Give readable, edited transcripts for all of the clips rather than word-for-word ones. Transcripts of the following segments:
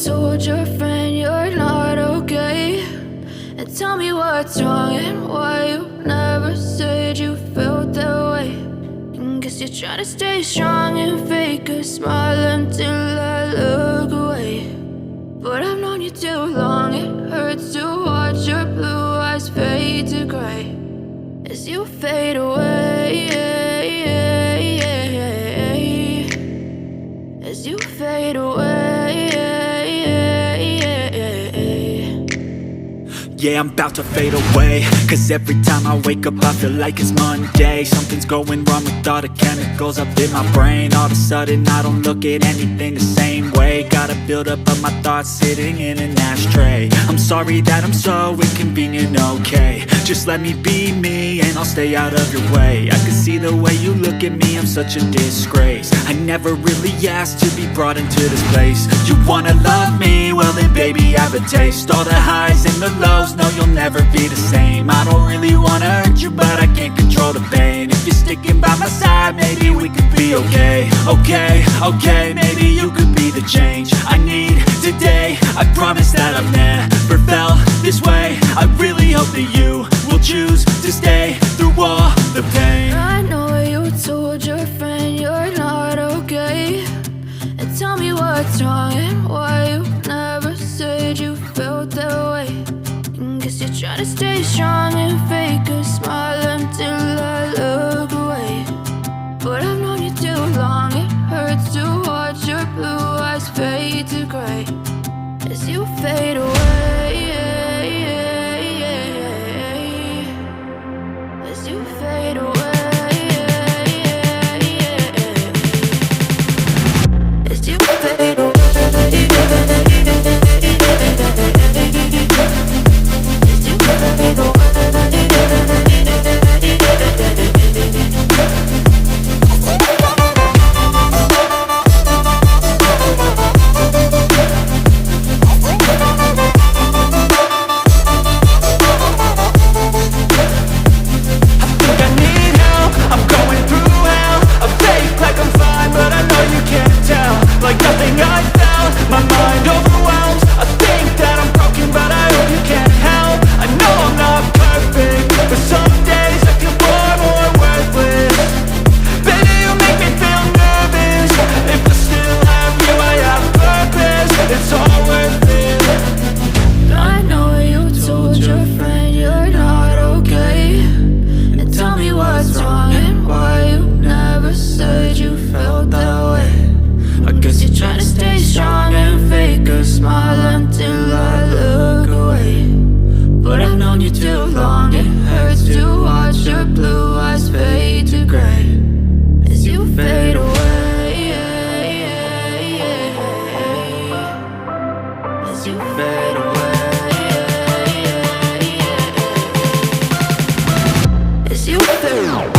told your friend you're not okay, and tell me what's wrong and why you never said you felt that way. And guess you're trying to stay strong and fake a smile until I look away. But I've known you too long, it hurts to watch your blue eyes fade to gray as you fade away, as you fade away. Yeah, I'm about to fade away, cause every time I wake up I feel like it's Monday. Something's going wrong with all the chemicals up in my brain. All of a sudden I don't look at anything the same way. Gotta build up of my thoughts sitting in an ashtray. I'm sorry that I'm so inconvenient, okay. Just let me be me and I'll stay out of your way. I can see the way you look at me, I'm such a disgrace. I never really asked to be brought into this place. You wanna love me? Well then baby I have a taste. All the highs and the lows, no you'll never be the same. I don't really wanna hurt you but I can't control the pain. If you're sticking by my side maybe we could be okay. Okay, maybe you could be the change I need today. I promise that I've never felt this way. I really hope that you will choose to stay through all the pain. I know you told your friend you're not okay, and tell me what's wrong and why you never said you felt that way. And guess you're trying to stay strong and fake a smile until I look away. But I've known you too long, it hurts to watch your blue eyes fade to gray as you fade away, as you fade away, as you fade away. Like nothing I felt, my mind overwhelmed. I think that I'm broken, but I hope you can't help. I know I'm not perfect, but some days I feel far more worthless. Baby, you make me feel nervous. If I still have you, I have purpose. It's all worth it. I know you told your friend you're not okay, and tell me what's wrong and why you never said you felt that way. I guess you're trying to stay strong and fake a smile until I look away. But I've known you too long, it hurts to watch your blue eyes fade to gray as you fade away, as you fade away, as you fade away.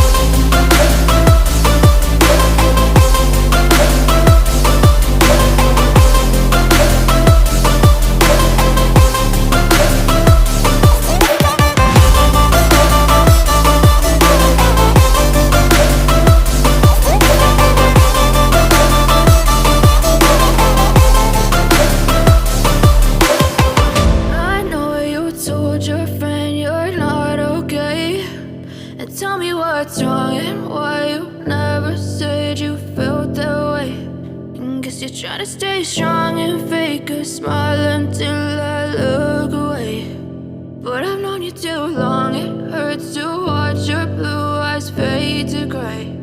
Your friend you're not okay, and tell me what's wrong and why you never said you felt that way. And guess you're trying to stay strong and fake a smile until I look away. But I've known you too long, it hurts to watch your blue eyes fade to gray